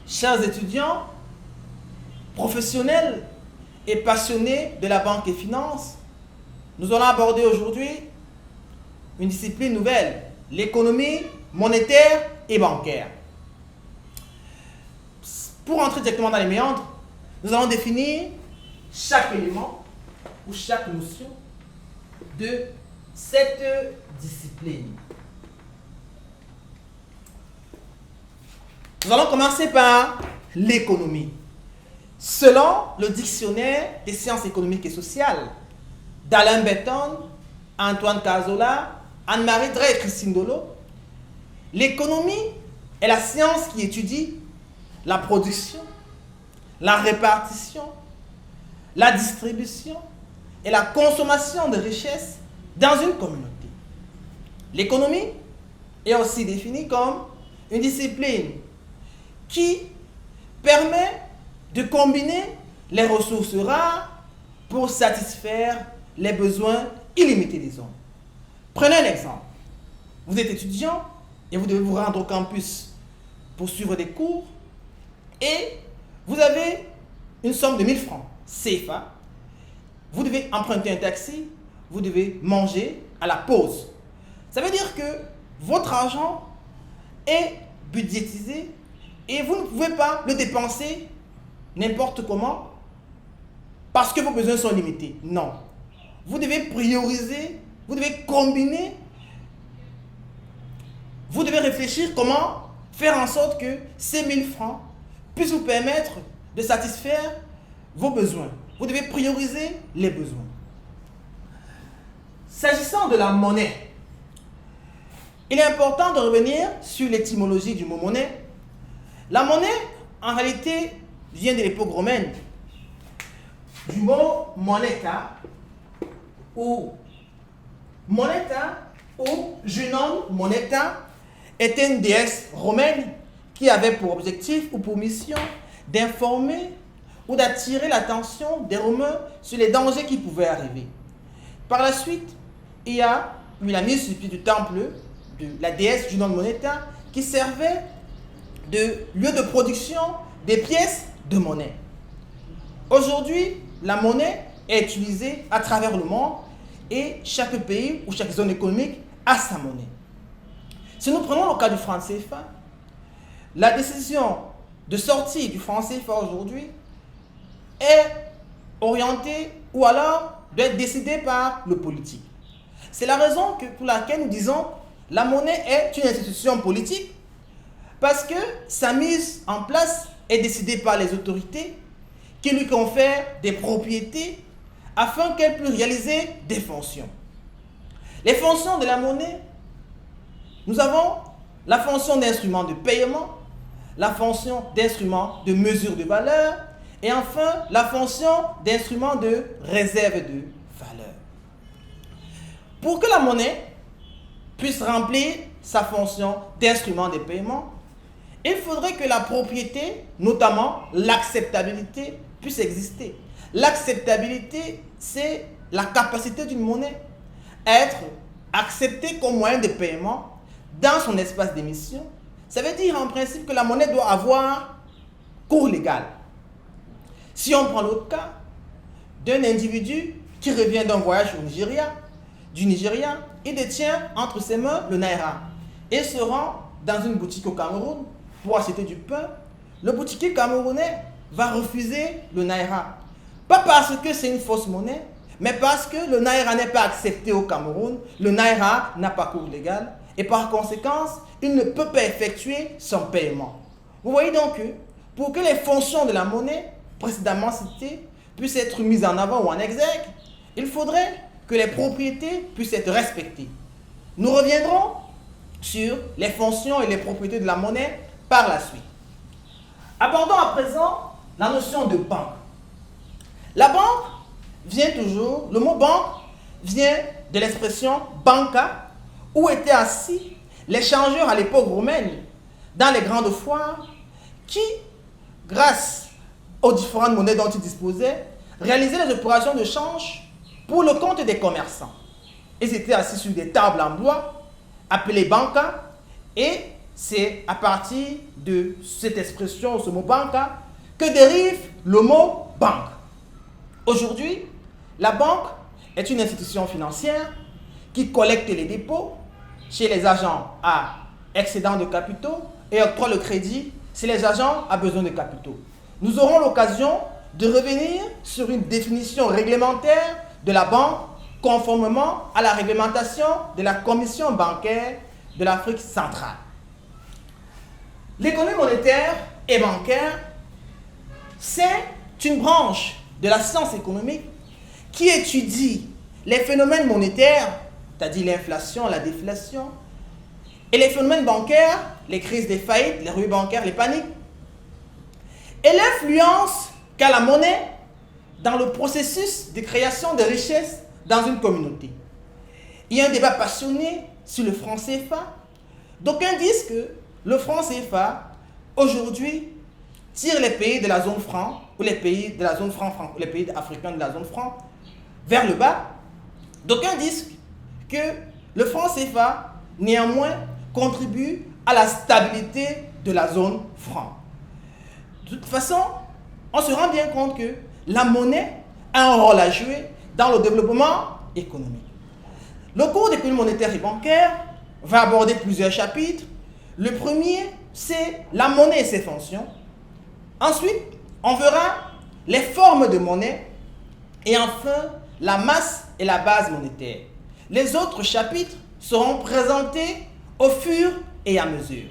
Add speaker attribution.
Speaker 1: Chers étudiants, professionnels et passionnés de la banque et finance, nous allons aborder aujourd'hui une discipline nouvelle, l'économie monétaire et bancaire. Pour entrer directement dans les méandres, nous allons définir chaque élément ou chaque notion de cette discipline. Nous allons commencer par l'économie. Selon le dictionnaire des sciences économiques et sociales d'Alain Berton, Antoine Cazorla, Anne-Marie Drey et Christine Dolo, l'économie est la science qui étudie la production, la répartition, la distribution et la consommation de richesses dans une communauté. L'économie est aussi définie comme une discipline qui permet de combiner les ressources rares pour satisfaire les besoins illimités des hommes. Prenez un exemple. Vous êtes étudiant et vous devez vous rendre au campus pour suivre des cours et vous avez une somme de 1000 francs CFA. Vous devez emprunter un taxi, vous devez manger à la pause. Ça veut dire que votre argent est budgétisé et vous ne pouvez pas le dépenser n'importe comment parce que vos besoins sont limités. Non. Vous devez prioriser, vous devez combiner, vous devez réfléchir comment faire en sorte que ces 1000 francs puissent vous permettre de satisfaire vos besoins. Vous devez prioriser les besoins. S'agissant de la monnaie, il est important de revenir sur l'étymologie du mot monnaie. La monnaie, en réalité, vient de l'époque romaine, du mot moneta ou Junon Moneta était une déesse romaine qui avait pour objectif ou pour mission d'informer ou d'attirer l'attention des Romains sur les dangers qui pouvaient arriver. Par la suite, il y a eu la mise sur pied du temple de la déesse Junon Moneta qui servait de lieu de production des pièces de monnaie. Aujourd'hui, la monnaie est utilisée à travers le monde et chaque pays ou chaque zone économique a sa monnaie. Si nous prenons le cas du franc CFA, la décision de sortie du franc CFA aujourd'hui est orientée ou alors doit être décidée par le politique. C'est la raison pour laquelle nous disons que la monnaie est une institution politique parce que sa mise en place est décidée par les autorités qui lui confèrent des propriétés afin qu'elle puisse réaliser des fonctions. Les fonctions de la monnaie, nous avons la fonction d'instrument de paiement, la fonction d'instrument de mesure de valeur et enfin la fonction d'instrument de réserve de valeur. Pour que la monnaie puisse remplir sa fonction d'instrument de paiement, il faudrait que la propriété, notamment l'acceptabilité, puisse exister. L'acceptabilité, c'est la capacité d'une monnaie à être acceptée comme moyen de paiement dans son espace d'émission. Ça veut dire en principe que la monnaie doit avoir cours légal. Si on prend l'autre cas d'un individu qui revient d'un voyage du Nigeria, il détient entre ses mains le naira et se rend dans une boutique au Cameroun pour acheter du pain, le boutiquier camerounais va refuser le naira. Pas parce que c'est une fausse monnaie, mais parce que le naira n'est pas accepté au Cameroun, le naira n'a pas cours légal et par conséquent, il ne peut pas effectuer son paiement. Vous voyez donc que pour que les fonctions de la monnaie précédemment citées puissent être mises en avant ou en exergue, il faudrait que les propriétés puissent être respectées. Nous reviendrons sur les fonctions et les propriétés de la monnaie par la suite. Abordons à présent la notion de banque. La banque vient toujours, le mot banque vient de l'expression banca, où étaient assis les changeurs à l'époque romaine dans les grandes foires qui, grâce aux différentes monnaies dont ils disposaient, réalisaient les opérations de change pour le compte des commerçants. Ils étaient assis sur des tables en bois appelées banca et c'est à partir de cette expression, ce mot banca, que dérive le mot banque. Aujourd'hui, la banque est une institution financière qui collecte les dépôts chez les agents à excédent de capitaux et octroie le crédit si les agents ont besoin de capitaux. Nous aurons l'occasion de revenir sur une définition réglementaire de la banque conformément à la réglementation de la Commission bancaire de l'Afrique centrale. L'économie monétaire et bancaire, c'est une branche de la science économique qui étudie les phénomènes monétaires, c'est-à-dire l'inflation, la déflation, et les phénomènes bancaires, les crises des faillites, les rues bancaires, les paniques, et l'influence qu'a la monnaie dans le processus de création de richesses dans une communauté. Il y a un débat passionné sur le franc CFA. D'aucuns disent que le franc CFA, aujourd'hui, tire les pays de la zone franc, ou les pays de la zone franc, les pays africains de la zone franc, vers le bas. D'aucuns disent que le franc CFA, néanmoins, contribue à la stabilité de la zone franc. De toute façon, on se rend bien compte que la monnaie a un rôle à jouer dans le développement économique. Le cours d'économie monétaire et bancaire va aborder plusieurs chapitres. Le premier, c'est la monnaie et ses fonctions. Ensuite, on verra les formes de monnaie. Et enfin, la masse et la base monétaire. Les autres chapitres seront présentés au fur et à mesure.